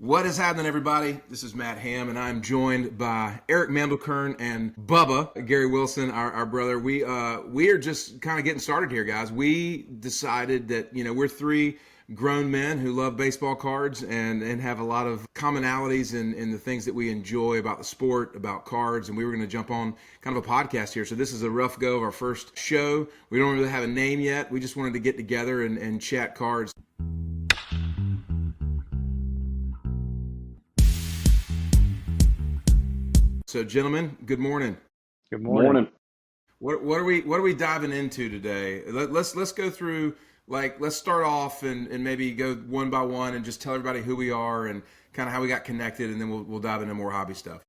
What is happening, everybody? This is Matt Ham, and I'm joined by Eric Mandelkern and Bubba, Gary Wilson, our brother. We are just kind of getting started here, guys. We decided that, we're three grown men who love baseball cards and have a lot of commonalities in the things that we enjoy about the sport, about cards, and we were going to jump on kind of a podcast here. So this is a rough go of our first show. We don't really have a name yet. We just wanted to get together and chat cards. So, gentlemen, good morning. Good morning. What are we diving into today? Let's go through, let's start off and maybe go one by one and just tell everybody who we are and kind of how we got connected, and then we'll dive into more hobby stuff.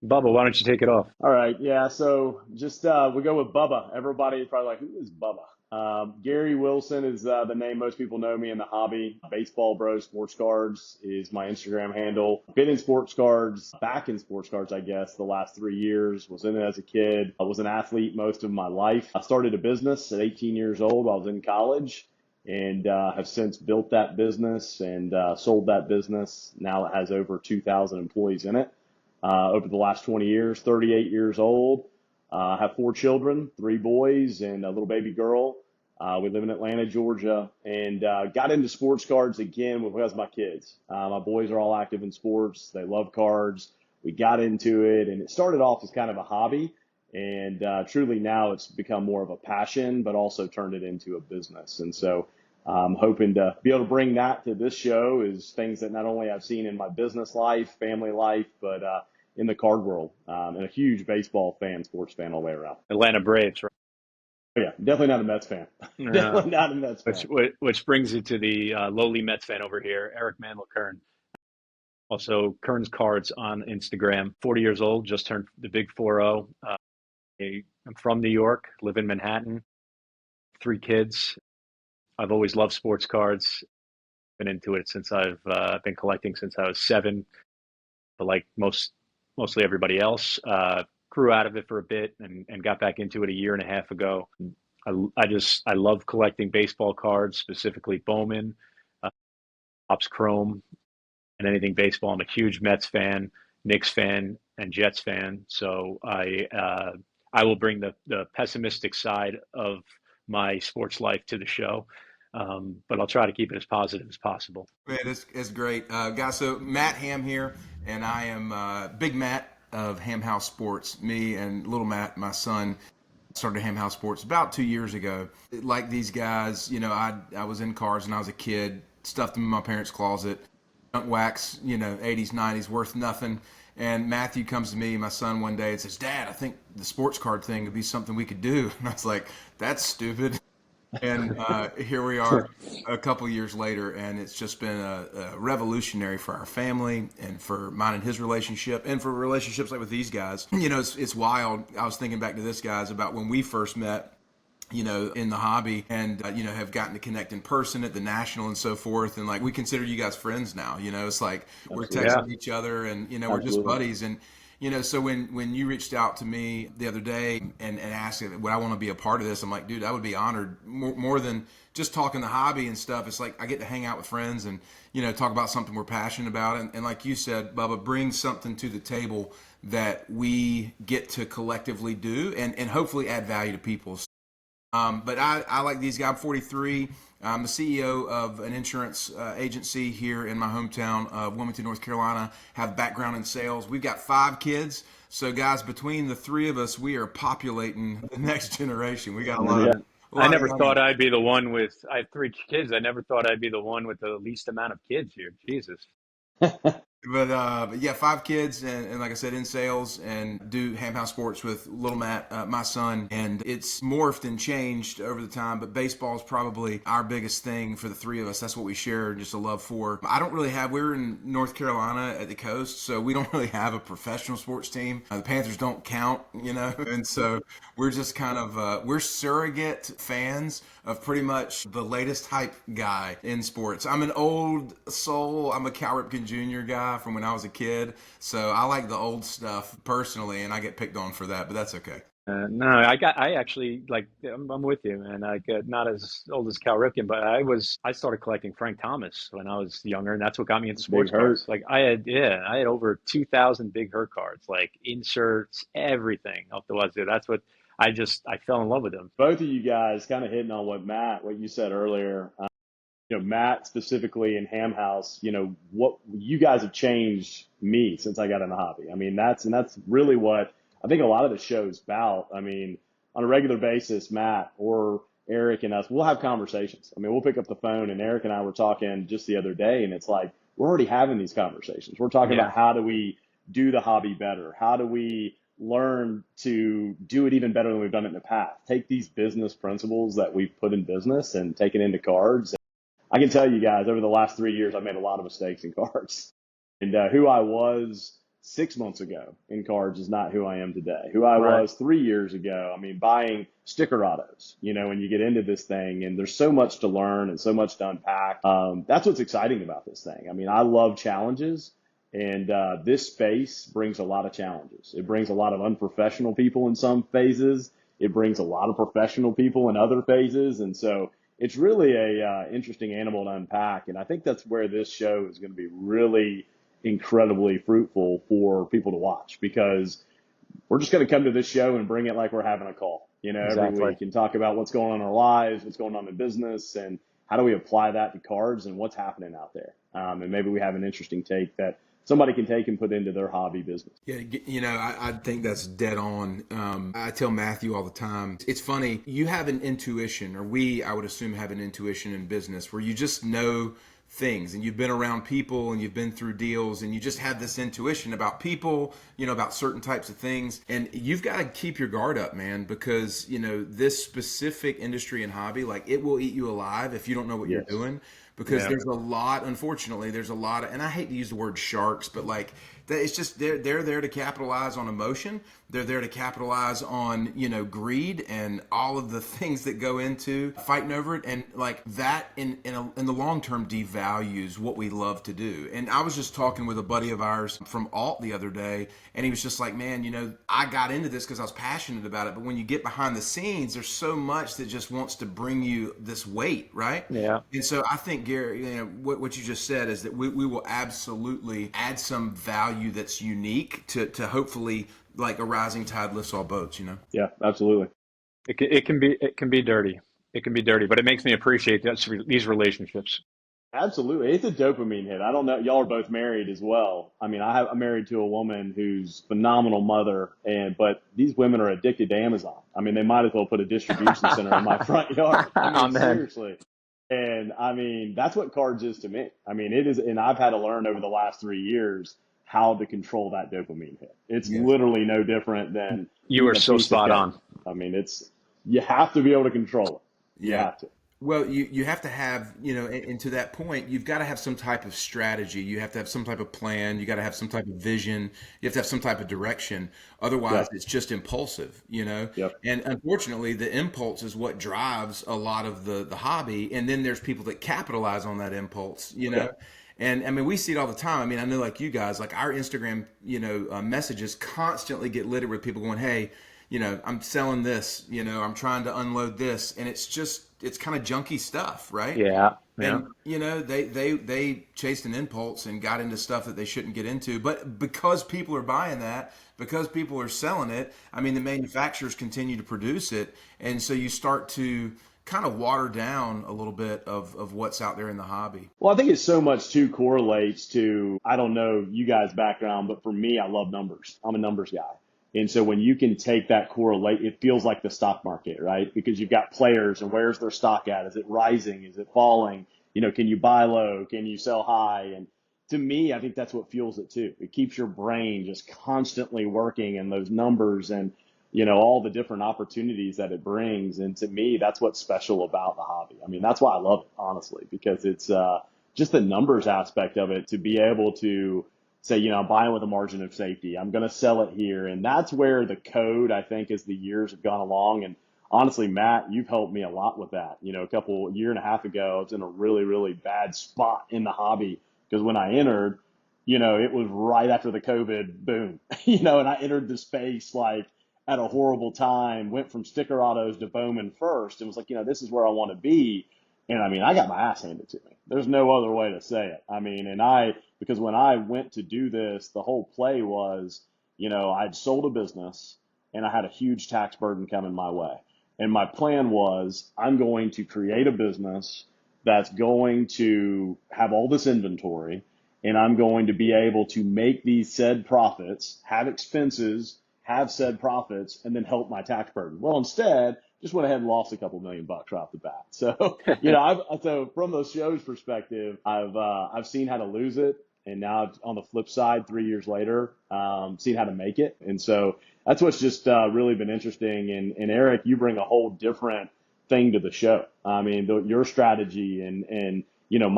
Bubba, why don't you take it off? All right, yeah. So just we go with Bubba. Everybody's probably like, who is Bubba? Gary Wilson is the name most people know me in the hobby. Baseball Bro Sports Cards is my Instagram handle. Been in sports cards, back in sports cards, I guess, the last 3 years. Was in it as a kid. I was an athlete most of my life. I started a business at 18 years old while I was in college, and have since built that business and sold that business. Now it has over 2,000 employees in it. Over the last 20 years, 38 years old. I have 4 children, 3 boys and a little baby girl. We live in Atlanta, Georgia, and got into sports cards again because of my kids. My boys are all active in sports. They love cards. We got into it, and it started off as kind of a hobby, and truly now it's become more of a passion, but also turned it into a business. And so I'm hoping to be able to bring that to this show, is things that not only I've seen in my business life, family life, but in the card world, and a huge baseball fan, sports fan all the way around. Atlanta Braves, right? Oh, yeah, definitely not a Mets fan. Definitely not a Mets fan. Which brings you to the lowly Mets fan over here, Eric Mandelkern. Also, Kern's Cards on Instagram. 40 years old, just turned the big 40. I'm from New York, live in Manhattan, 3 kids. I've always loved sports cards. Been into it since I've been collecting since I was 7. But like mostly everybody else, grew out of it for a bit and got back into it a year and a half ago. I love collecting baseball cards, specifically Bowman, Topps Chrome, and anything baseball. I'm a huge Mets fan, Knicks fan, and Jets fan. So I will bring the pessimistic side of my sports life to the show. But I'll try to keep it as positive as possible. Man, it's great. Guys, so Matt Ham here, and I am Big Matt of Ham House Sports. Me and little Matt, my son, started Ham House Sports about 2 years ago. Like these guys, I was in cards when I was a kid, stuffed them in my parents' closet, junk wax, 80s, 90s, worth nothing. And Matthew comes to me, my son, one day and says, "Dad, I think the sports card thing would be something we could do." And I was like, "That's stupid." And here we are a couple years later, and it's just been a revolutionary for our family and for mine and his relationship and for relationships like with these guys. It's wild. I was thinking back to this, guys, about when we first met, in the hobby, and, have gotten to connect in person at the National and so forth. And we consider you guys friends now, it's like we're texting each other and, we're just buddies. And, so when you reached out to me the other day and asked would I want to be a part of this, I'm like, dude, I would be honored. More than just talking the hobby and stuff. It's like I get to hang out with friends and, talk about something we're passionate about. And like you said, Bubba, bring something to the table that we get to collectively do and hopefully add value to people. But I like these guys. I'm 43. I'm the CEO of an insurance agency here in my hometown of Wilmington, North Carolina. Have background in sales. We've got 5 kids. So, guys, between the 3 of us, we are populating the next generation. We got a lot. I never thought I'd be the one with. I have 3 kids. I never thought I'd be the one with the least amount of kids here. Jesus. But yeah, 5 kids, and like I said, in sales, and do Ham House Sports with little Matt, my son, and it's morphed and changed over the time, but baseball is probably our biggest thing for the 3 of us. That's what we share just a love for. We're in North Carolina at the coast, so we don't really have a professional sports team. The Panthers don't count, and so we're just kind of, we're surrogate fans of pretty much the latest hype guy in sports. I'm an old soul. I'm a Cal Ripken Jr. guy from when I was a kid. So I like the old stuff personally, and I get picked on for that, but that's okay. No, I actually like, I'm with you, and like, not as old as Cal Ripken, but I started collecting Frank Thomas when I was younger, and that's what got me into Big sports cards. Hurt. Like I had over 2,000 Big Hurt cards, like inserts, everything up the wazoo. That's what I fell in love with them. Both of you guys kind of hitting on what you said earlier. Matt specifically in Ham House, what you guys have changed me since I got in the hobby. I mean, that's really what I think a lot of the show's about. I mean, on a regular basis, Matt or Eric and us, we'll have conversations. I mean, we'll pick up the phone and Eric and I were talking just the other day and it's like, we're already having these conversations. We're talking Yeah, about how do we do the hobby better? How do we learn to do it even better than we've done it in the past? Take these business principles that we've put in business and take it into cards. I can tell you guys, over the last 3 years, I've made a lot of mistakes in cards. And who I was 6 months ago in cards is not who I am today. Who I right. was 3 years ago, I mean, buying sticker autos, when you get into this thing, and there's so much to learn and so much to unpack. That's what's exciting about this thing. I mean, I love challenges, and this space brings a lot of challenges. It brings a lot of unprofessional people in some phases. It brings a lot of professional people in other phases. And so it's really a interesting animal to unpack. And I think that's where this show is going to be really incredibly fruitful for people to watch because we're just going to come to this show and bring it like we're having a call, every Exactly. week and talk about what's going on in our lives, what's going on in business, and how do we apply that to cards and what's happening out there. And maybe we have an interesting take that somebody can take and put into their hobby business. Yeah, I think that's dead on. I tell Matthew all the time, it's funny, you have an intuition, or I would assume, have an intuition in business where you just know things and you've been around people and you've been through deals and you just have this intuition about people, about certain types of things. And you've got to keep your guard up, man, because, this specific industry and hobby, like it will eat you alive if you don't know what you're Yes. doing. Because Yeah. there's a lot, unfortunately, there's a lot of, and I hate to use the word sharks, but like that, it's just they're there to capitalize on emotion. They're there to capitalize on greed and all of the things that go into fighting over it, and like that in the long term devalues what we love to do. And I was just talking with a buddy of ours from Alt the other day, and he was just like, man, I got into this because I was passionate about it, but when you get behind the scenes, there's so much that just wants to bring you this weight, right? Yeah. And so I think, Gary, what you just said is that we will absolutely add some value that's unique to hopefully, like a rising tide lifts all boats. Yeah, absolutely. It can be dirty. It can be dirty, but it makes me appreciate these relationships. Absolutely. It's a dopamine hit. I don't know. Y'all are both married as well. I mean, I'm married to a woman who's phenomenal mother, but these women are addicted to Amazon. I mean, they might as well put a distribution center in my front yard. I mean, Amen. seriously. And I mean, that's what cards is to me. I mean, it is, and I've had to learn over the last 3 years how to control that dopamine hit. It's Yeah. literally no different than You are eating a so piece of spot cake. on. I mean, you have to be able to control it. You Yeah. have to. Well, you have to have, and to that point, you've got to have some type of strategy. You have to have some type of plan. You got to have some type of vision. You have to have some type of direction. Otherwise, Yep. it's just impulsive. Yep. And unfortunately, the impulse is what drives a lot of the hobby. And then there's people that capitalize on that impulse. Yep. And I mean, we see it all the time. I mean, I know like you guys, like our Instagram, messages constantly get littered with people going, hey, I'm selling this, I'm trying to unload this. And it's kind of junky stuff, right? Yeah. Yeah. And they chased an impulse and got into stuff that they shouldn't get into. But because people are buying that, because people are selling it, I mean, the manufacturers continue to produce it. And so you start to kind of water down a little bit of what's out there in the hobby. Well, I think it so much too correlates to, I don't know you guys' background, but for me, I love numbers. I'm a numbers guy. And so when you can take that correlate, it feels like the stock market, right? Because you've got players and where's their stock at? Is it rising? Is it falling? Can you buy low? Can you sell high? And to me, I think that's what fuels it too. It keeps your brain just constantly working in those numbers and, all the different opportunities that it brings. And to me, that's what's special about the hobby. I mean, that's why I love it, honestly, because it's just the numbers aspect of it to be able to say, I'm buying with a margin of safety. I'm going to sell it here. And that's where the code, I think, as the years have gone along. And honestly, Matt, you've helped me a lot with that. A year and a half ago, I was in a really, really bad spot in the hobby because when I entered, it was right after the COVID boom, and I entered the space like at a horrible time, went from sticker autos to Bowman first, and was like, this is where I want to be. And I mean, I got my ass handed to me. There's no other way to say it. I mean, because when I went to do this, the whole play was, I'd sold a business and I had a huge tax burden coming my way. And my plan was, I'm going to create a business that's going to have all this inventory, and I'm going to be able to make these said profits, have expenses, have said profits, and then help my tax burden. Well, instead, just went ahead and lost a couple $1,000,000 right off the bat. So, so from the show's perspective, I've seen how to lose it, and now on the flip side, 3 years later, seen how to make it. And so that's what's just really been interesting. And Eric, you bring a whole different thing to the show. I mean, your strategy and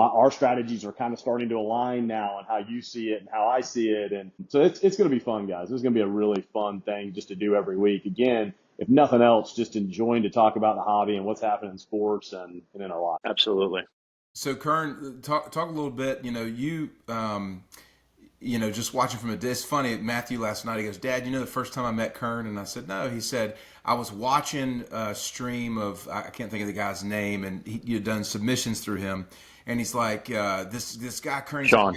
our strategies are kind of starting to align now on how you see it and how I see it. And so it's going to be fun, guys. This is going to be a really fun thing just to do every week. Again, if nothing else, just enjoying to talk about the hobby and what's happening in sports and in our life. Absolutely. So, Kern, talk a little bit. Just watching from a distance. It's funny. Matthew last night, he goes, "Dad, the first time I met Kern?" And I said, "No." He said, "I was watching a stream of, I can't think of the guy's name, and you'd done submissions through him." And he's like, "This guy Kern." Sean,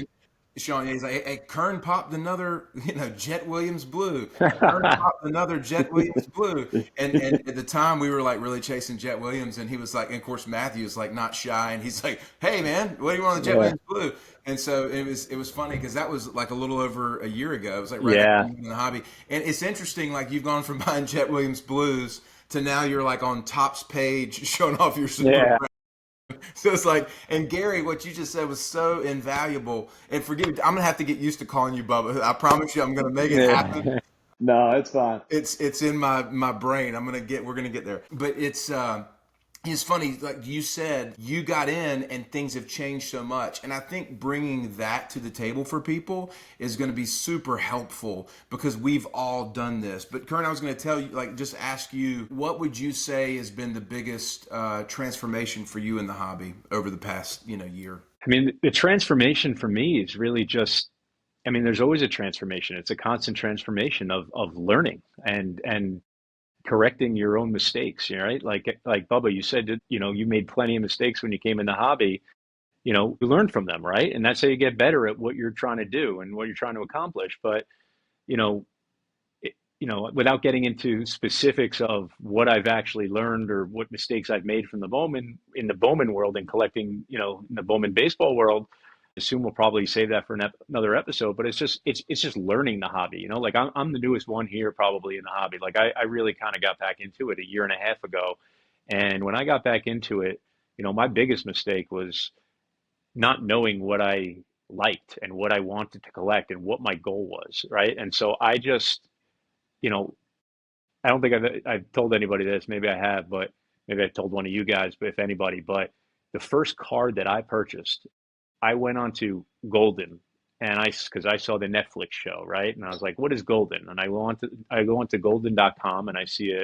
yeah, he's like, "Hey, Kern popped another, Jet Williams blue. Kern popped another Jet Williams blue." And at the time, we were like really chasing Jet Williams, and he was like, and of course, Matthew was like not shy, and he's like, "Hey, man, what do you want on the Jet Williams blue?" And so it was funny because that was like a little over a year ago. It was like right after in the hobby, and it's interesting. Like you've gone from buying Jet Williams blues to now you're like on Topps page showing off your super. So it's like, and Gary, what you just said was so invaluable. And forgive me, I'm gonna have to get used to calling you Bubba. I promise you, I'm gonna make it happen. No, it's fine. It's in my brain. We're gonna get there. But it's funny, like you said, you got in and things have changed so much. And I think bringing that to the table for people is going to be super helpful because we've all done this. But Kern, I was going to tell you, just ask you, what would you say has been the biggest transformation for you in the hobby over the past, year? I mean, the transformation for me is really just, there's always a transformation. It's a constant transformation of learning and correcting your own mistakes, right? Like Bubba, you said that, you made plenty of mistakes when you came in the hobby, you learn from them, right? And that's how you get better at what you're trying to do and what you're trying to accomplish. But, you know, without getting into specifics of what I've actually learned or what mistakes I've made from the Bowman in the Bowman world and collecting, in the Bowman baseball world, I assume we'll probably save that for another episode, but it's just learning the hobby, like I'm the newest one here probably in the hobby. Like I really kind of got back into it a year and a half ago. And when I got back into it, my biggest mistake was not knowing what I liked and what I wanted to collect and what my goal was. Right. And so I just, you know, I don't think I've told anybody this. Maybe I have, but maybe I told one of you guys, but if anybody, but the first card that I purchased, I went on to Golden and because I saw the Netflix show, right? And I was like, what is Golden? And I go on to golden.com and I see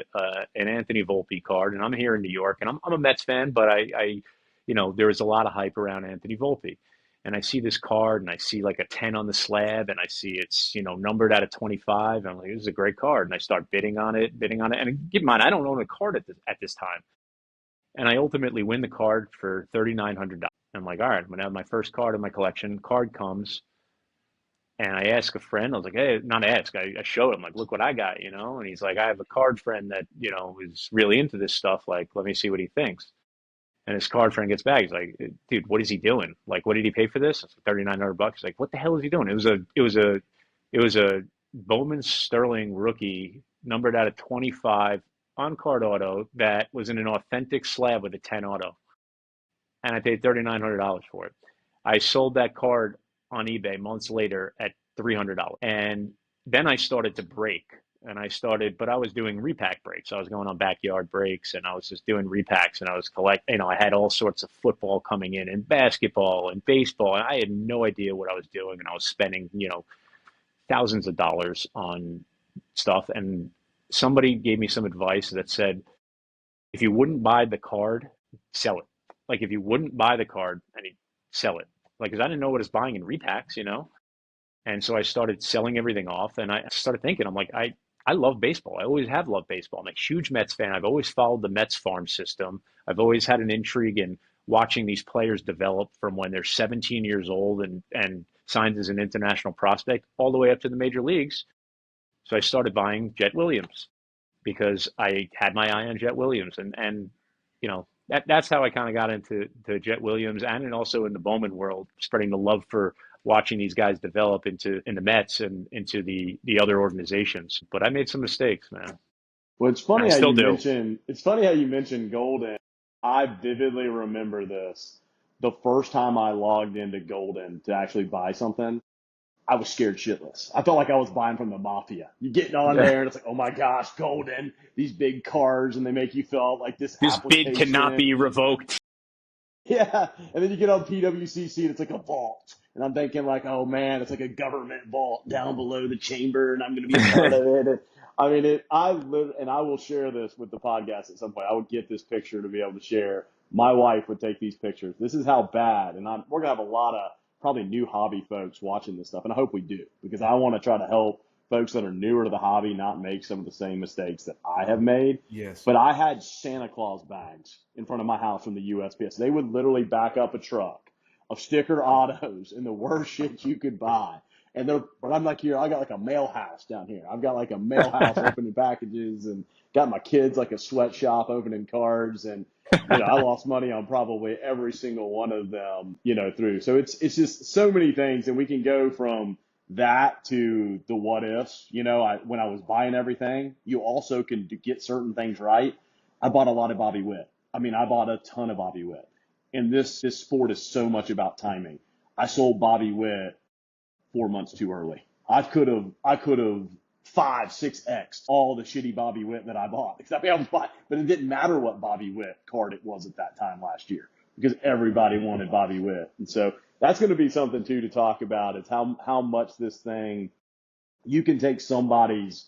an Anthony Volpe card, and I'm here in New York and I'm a Mets fan, but there was a lot of hype around Anthony Volpe. And I see this card and I see like a 10 on the slab and I see it's, numbered out of 25. And I'm like, this is a great card. And I start bidding on it. And keep in mind, I don't own a card at this time. And I ultimately win the card for $3,900. I'm like, all right, I'm going to have my first card in my collection. Card comes and I ask a friend, I was like, hey, not ask, I showed him, like, look what I got, And he's like, I have a card friend that, is really into this stuff. Like, let me see what he thinks. And his card friend gets back. He's like, dude, what is he doing? Like, what did he pay for this? It's like $3,900. He's like, what the hell is he doing? It was a Bowman Sterling rookie numbered out of 25 on card auto that was in an authentic slab with a 10 auto. And I paid $3,900 for it. I sold that card on eBay months later at $300. And then I started to break. But I was doing repack breaks. I was going on backyard breaks and I was just doing repacks and I was I had all sorts of football coming in and basketball and baseball. And I had no idea what I was doing. And I was spending, thousands of dollars on stuff. And somebody gave me some advice that said, if you wouldn't buy the card, sell it. Like if you wouldn't buy the card, and sell it. Like, cause I didn't know what I was buying in repacks, And so I started selling everything off and I started thinking, I'm like, I love baseball. I always have loved baseball. I'm a huge Mets fan. I've always followed the Mets farm system. I've always had an intrigue in watching these players develop from when they're 17 years old and signed as an international prospect all the way up to the major leagues. So I started buying Jet Williams because I had my eye on Jet Williams, and you know that's how I kind of got into Jet Williams, and also in the Bowman world, spreading the love for watching these guys develop into in the Mets and into the other organizations. But I made some mistakes, man. Well, it's I funny how still you do. mentioned it's funny how you mentioned Golden. I vividly remember this. The first time I logged into Golden to actually buy something, I was scared shitless. I felt like I was buying from the mafia. You getting on Yeah. there and it's like, oh my gosh, Golden, these big cards, and they make you feel like this This bid cannot application. be revoked. Yeah. And then you get on PWCC and it's like a vault. And I'm thinking like, oh man, it's like a government vault down below the chamber and I'm going to be a part of it. And, I mean, and I will share this with the podcast at some point. I would get this picture to be able to share. My wife would take these pictures. This is how bad. And we're going to have a lot of probably new hobby folks watching this stuff. And I hope we do because I want to try to help folks that are newer to the hobby not make some of the same mistakes that I have made. Yes. But I had Santa Claus bags in front of my house from the USPS. They would literally back up a truck of sticker autos and the worst shit you could buy. But I'm like here, I got like a mail house down here. I've got like a mail house opening packages and got my kids like a sweatshop opening cards. And, I lost money on probably every single one of them, through. So it's just so many things. And we can go from that to the what ifs. When I was buying everything, you also can get certain things right. I bought a lot of Bobby Witt. I mean, I bought a ton of Bobby Witt. And this sport is so much about timing. I sold Bobby Witt 4 months too early. I could have 5, 6x all the shitty Bobby Witt that I bought. Except I was buying, but it didn't matter what Bobby Witt card it was at that time last year because everybody wanted Bobby Witt. And so that's going to be something too to talk about is how much this thing, you can take somebody's,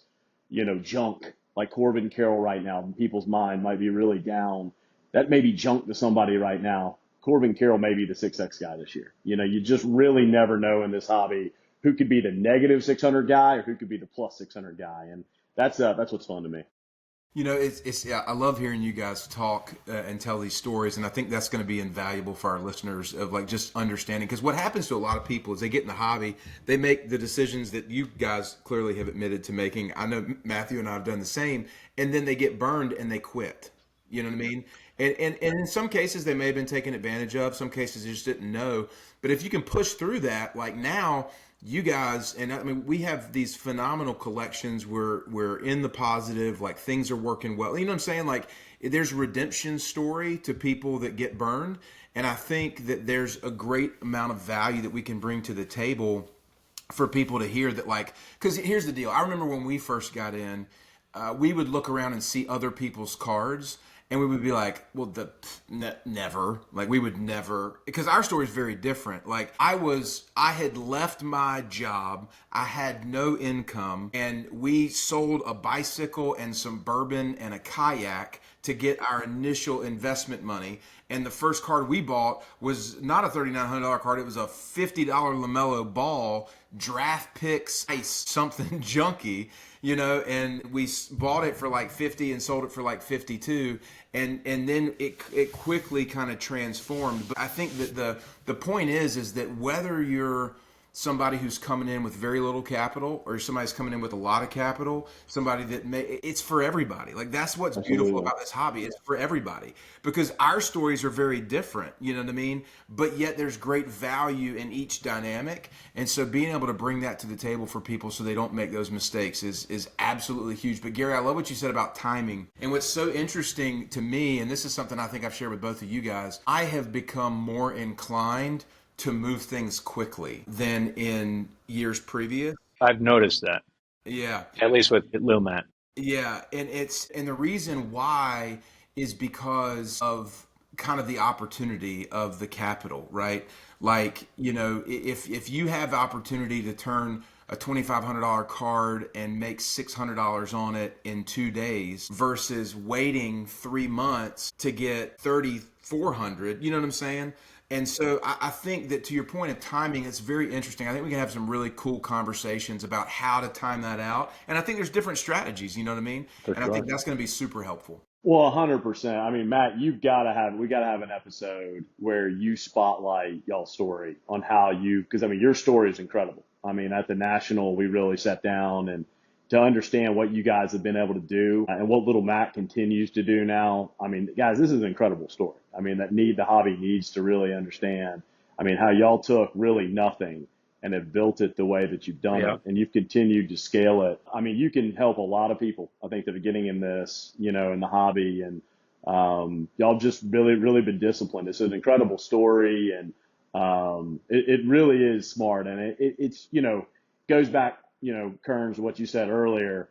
junk like Corbin Carroll right now in people's mind might be really down. That may be junk to somebody right now. Corbin Carroll may be the 6X guy this year. You just really never know in this hobby who could be the negative 600 guy or who could be the plus 600 guy. And that's what's fun to me. Yeah, I love hearing you guys talk and tell these stories, and I think that's going to be invaluable for our listeners of like just understanding. Because what happens to a lot of people is they get in the hobby, they make the decisions that you guys clearly have admitted to making. I know Matthew and I have done the same, and then they get burned and they quit. You know what I mean? And in some cases they may have been taken advantage of. Some cases they just didn't know. But if you can push through that, like now. You guys, and I mean, we have these phenomenal collections. We're in the positive, like things are working well. You know what I'm saying? Like there's a redemption story to people that get burned. And I think that there's a great amount of value that we can bring to the table for people to hear that, like, because here's the deal. I remember when we first got in, we would look around and see other people's cards. And we would be like, well, never. Like, we would never. Because our story is very different. Like, I had left my job. I had no income. And we sold a bicycle and some bourbon and a kayak to get our initial investment money. And the first card we bought was not a $3,900 card. It was a $50 LaMelo Ball, draft picks, something junky. And we bought it for like 50 and sold it for like 52, and then it quickly kind of transformed. But I think that the point is that whether you're somebody who's coming in with very little capital or somebody's coming in with a lot of capital, somebody that it's for everybody. Like that's what's beautiful about this hobby. It's for everybody because our stories are very different, you know what I mean? But yet there's great value in each dynamic. And so being able to bring that to the table for people so they don't make those mistakes is absolutely huge. But Gary, I love what you said about timing. And what's so interesting to me, and this is something I think I've shared with both of you guys, I have become more inclined to move things quickly than in years previous. I've noticed that. Yeah. At least with Lil Matt. Yeah. And the reason why is because of kind of the opportunity of the capital, right? Like, if you have opportunity to turn a $2,500 card and make $600 on it in 2 days versus waiting 3 months to get $3,400, you know what I'm saying? And so I think that to your point of timing, it's very interesting. I think we can have some really cool conversations about how to time that out. And I think there's different strategies, you know what I mean? For And I think sure. that's going to be super helpful. Well, 100%. I mean, Matt, we gotta have an episode where you spotlight y'all's story on how because I mean, your story is incredible. I mean, at the National, we really sat down and to understand what you guys have been able to do and what little Matt continues to do now. I mean, guys, this is an incredible story. I mean, the hobby needs to really understand. I mean, how y'all took really nothing and have built it the way that you've done Yeah. it, and you've continued to scale it. I mean, you can help a lot of people, I think, that are getting in this, in the hobby, and y'all just really been disciplined. It's an incredible story, and it really is smart, and it's goes back, Kearns, to what you said earlier.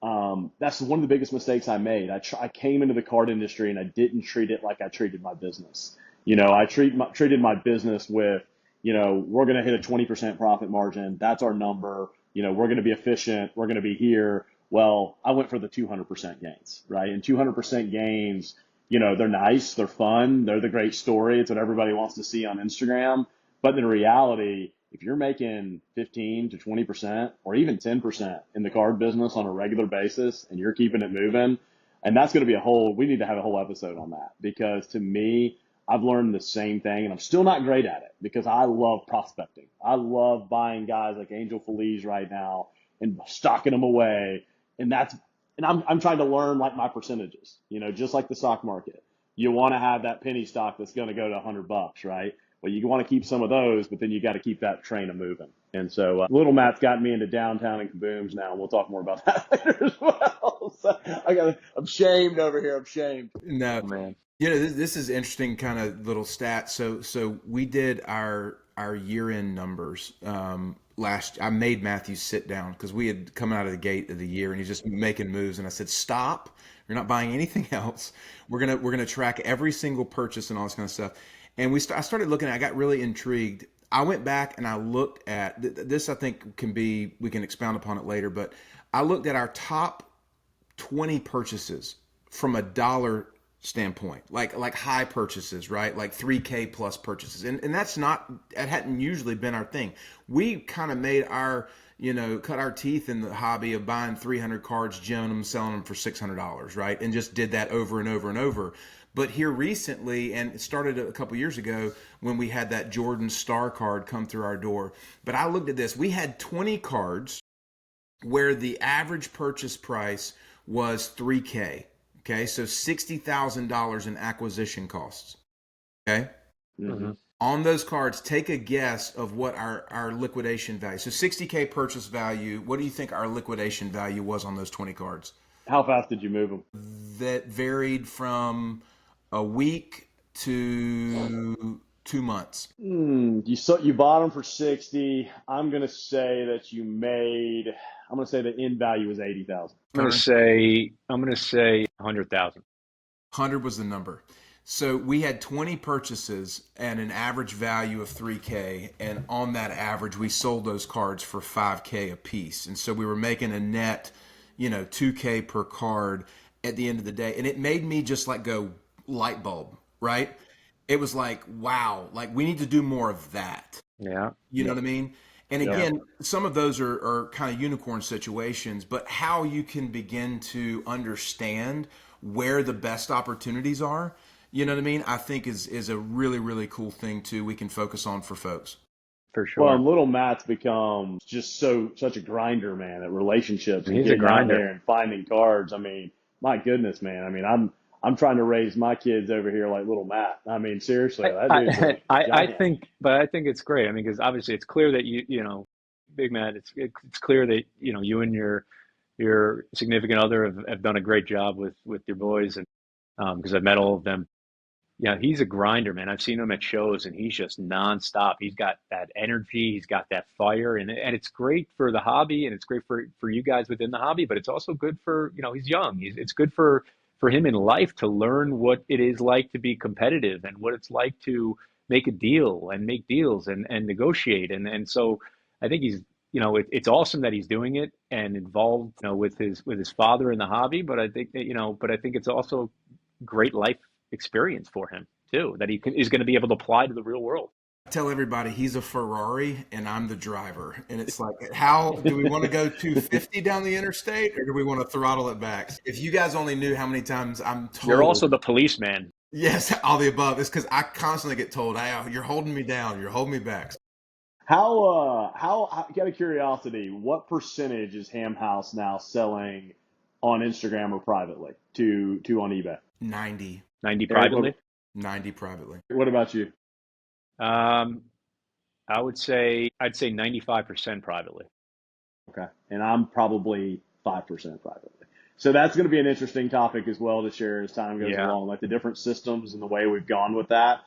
That's one of the biggest mistakes I made. I came into the card industry and I didn't treat it like I treated my business. I treated my business with, we're going to hit a 20% profit margin. That's our number. We're going to be efficient. We're going to be here. Well, I went for the 200% gains, right? And 200% gains, they're nice. They're fun. They're the great story. It's what everybody wants to see on Instagram. But in reality, if you're making 15 to 20% or even 10% in the card business on a regular basis and you're keeping it moving, and that's going to be we need to have a whole episode on that, because to me, I've learned the same thing and I'm still not great at it because I love prospecting. I love buying guys like Angel Feliz right now and stocking them away. And I'm trying to learn like my percentages, just like the stock market. You want to have that penny stock that's going to go to $100, right? Well, you want to keep some of those, but then you got to keep that train of moving. And so Little Matt's got me into downtown and kabooms now, and we'll talk more about that later as well. So I'm shamed over here. I'm shamed. No, Oh, man. this is interesting kind of little stats. So we did our year end numbers last. I made Matthew sit down because we had come out of the gate of the year and he's just making moves, and I said, "Stop! You're not buying anything else. We're gonna track every single purchase and all this kind of stuff." And I started looking I got really intrigued. I went back and I looked at this. I think we can expound upon it later, but I looked at our top 20 purchases from a dollar standpoint, like high purchases, right? Like 3K plus purchases. And that hadn't usually been our thing. We kind of made cut our teeth in the hobby of buying 300 cards, gemming them, selling them for $600, right? And just did that over and over and over. But here recently, and it started a couple years ago when we had that Jordan Star card come through our door. But I looked at this. We had 20 cards where the average purchase price was 3K. Okay, so $60,000 in acquisition costs. Okay, Mm-hmm. on those cards, take a guess of what our liquidation value. So 60K purchase value. What do you think our liquidation value was on those 20 cards? How fast did you move them? That varied from a week to 2 months. You bought them for 60. I'm gonna say the end value was 80,000. I'm gonna say 100,000. 100 was the number. So we had 20 purchases and an average value of 3K. And on that average, we sold those cards for 5K a piece. And so we were making a net, 2K per card at the end of the day. And it made me just like go light bulb, right? It was like, wow, like we need to do more of that. Yeah. You know what I mean? And Yeah. again, some of those are kind of unicorn situations, but how you can begin to understand where the best opportunities are, you know what I mean? I think is a really, really cool thing too we can focus on for folks. For Well, sure. and little Matt's become just such a grinder, man, at relationships and He's a getting out grinder. there and finding cards. I mean, my goodness, man. I mean, I'm trying to raise my kids over here like little Matt. I mean, seriously, that dude's a I giant. think it's great. I mean, because obviously it's clear that Big Matt, it's clear that you and your significant other have done a great job with your boys, and because I've met all of them. Yeah, he's a grinder, man. I've seen him at shows, and he's just nonstop. He's got that energy, he's got that fire, and it's great for the hobby, and it's great for you guys within the hobby. But it's also good for he's young. It's good for him in life to learn what it is like to be competitive and what it's like to make a deal and make deals and negotiate. And so I think it's awesome that he's doing it and involved with his father in the hobby. But I think it's also great life experience for him. too, that is going to be able to apply to the real world. I tell everybody he's a Ferrari and I'm the driver. And it's like, how do we want to go 250 down the interstate or do we want to throttle it back? If you guys only knew how many times I'm told. You're also the policeman. Yes, all the above. It's because I constantly get told, hey, you're holding me down. You're holding me back. How out of curiosity, what percentage is Ham House now selling on Instagram or privately to on eBay? 90. 90 privately? 90 privately. What about you? I'd say 95% privately. Okay. And I'm probably 5% privately. So that's going to be an interesting topic as well to share as time goes along, like the different systems and the way we've gone with that.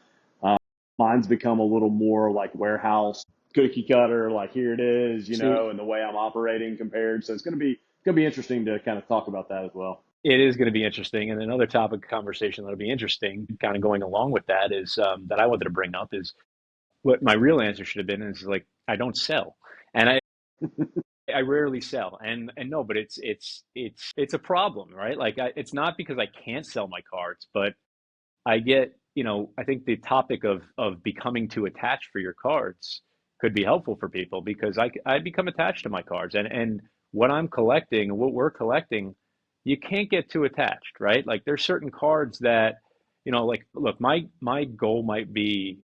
Mine's become a little more like warehouse cookie cutter, like here it is, and the way I'm operating compared. So it's going to be interesting to kind of talk about that as well. It is going to be interesting. And another topic of conversation that'll be interesting, kind of going along with that, is that I wanted to bring up is what my real answer should have been is like, I don't sell. And I rarely sell, and no, but it's a problem, right? Like it's not because I can't sell my cards, but I get, I think the topic of becoming too attached for your cards could be helpful for people because I become attached to my cards, and what I'm collecting and what we're collecting, you can't get too attached, right? Like there's certain cards that, like look, my goal might be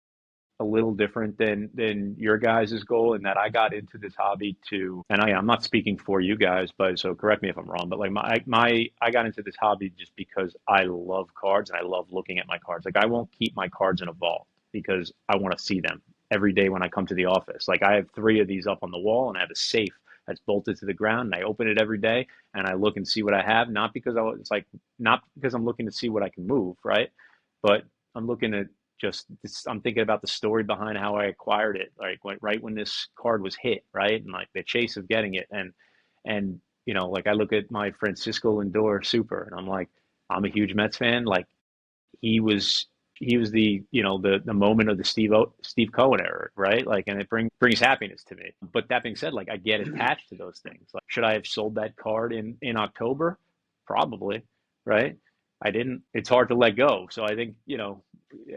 a little different than your guys' goal in that I got into this hobby and I'm not speaking for you guys, but so correct me if I'm wrong, but like I got into this hobby just because I love cards and I love looking at my cards. Like I won't keep my cards in a vault because I want to see them every day when I come to the office. Like I have 3 of these up on the wall and I have a safe that's bolted to the ground and I open it every day and I look and see what I have, not because I'm looking to see what I can move, right? But I'm looking at I'm thinking about the story behind how I acquired it, like right when this card was hit, right, and like the chase of getting it, and like I look at my Francisco Lindor Super, and I'm like, I'm a huge Mets fan. Like he was the the moment of the Steve Cohen era, right? Like, and it brings happiness to me. But that being said, like I get attached to those things. Like, should I have sold that card in October? Probably, right? I didn't. It's hard to let go. So I think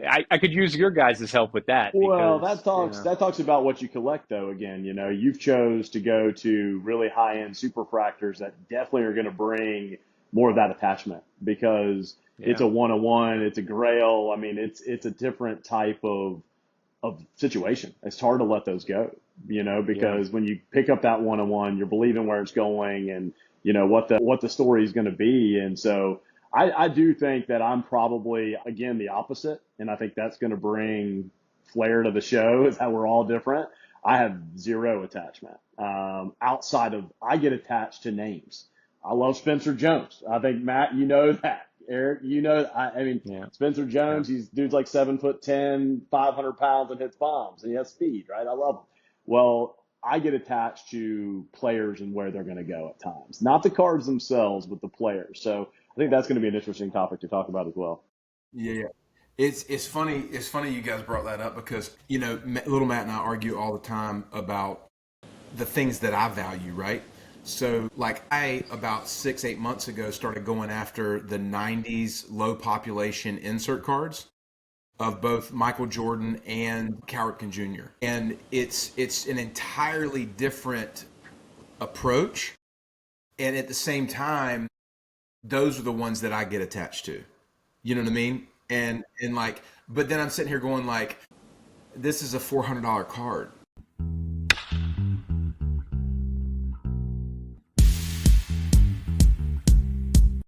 I could use your guys' help with that. Well, Because, that talks about what you collect, though. Again, you've chose to go to really high end superfractors that definitely are going to bring more of that attachment because it's a 101, it's a grail. I mean, it's a different type of situation. It's hard to let those go, because when you pick up that 101, you're believing where it's going and what the story is going to be, and so. I do think that I'm probably, again, the opposite. And I think that's going to bring flair to the show is that we're all different. I have zero attachment. Outside of, I get attached to names. I love Spencer Jones. I think, Matt, you know that. Eric, Spencer Jones, dude's like 7'10", 500 pounds and hits bombs and he has speed, right? I love him. Well, I get attached to players and where they're going to go at times. Not the cards themselves, but the players. So I think that's going to be an interesting topic to talk about as well. Yeah. It's funny. It's funny you guys brought that up because, little Matt and I argue all the time about the things that I value, right? So like about 6-8 months ago, started going after the 90s low population insert cards of both Michael Jordan and Cal Ripken Jr. And it's an entirely different approach. And at the same time, those are the ones that I get attached to. You know what I mean? And like, but then I'm sitting here going like, this is a $400 card.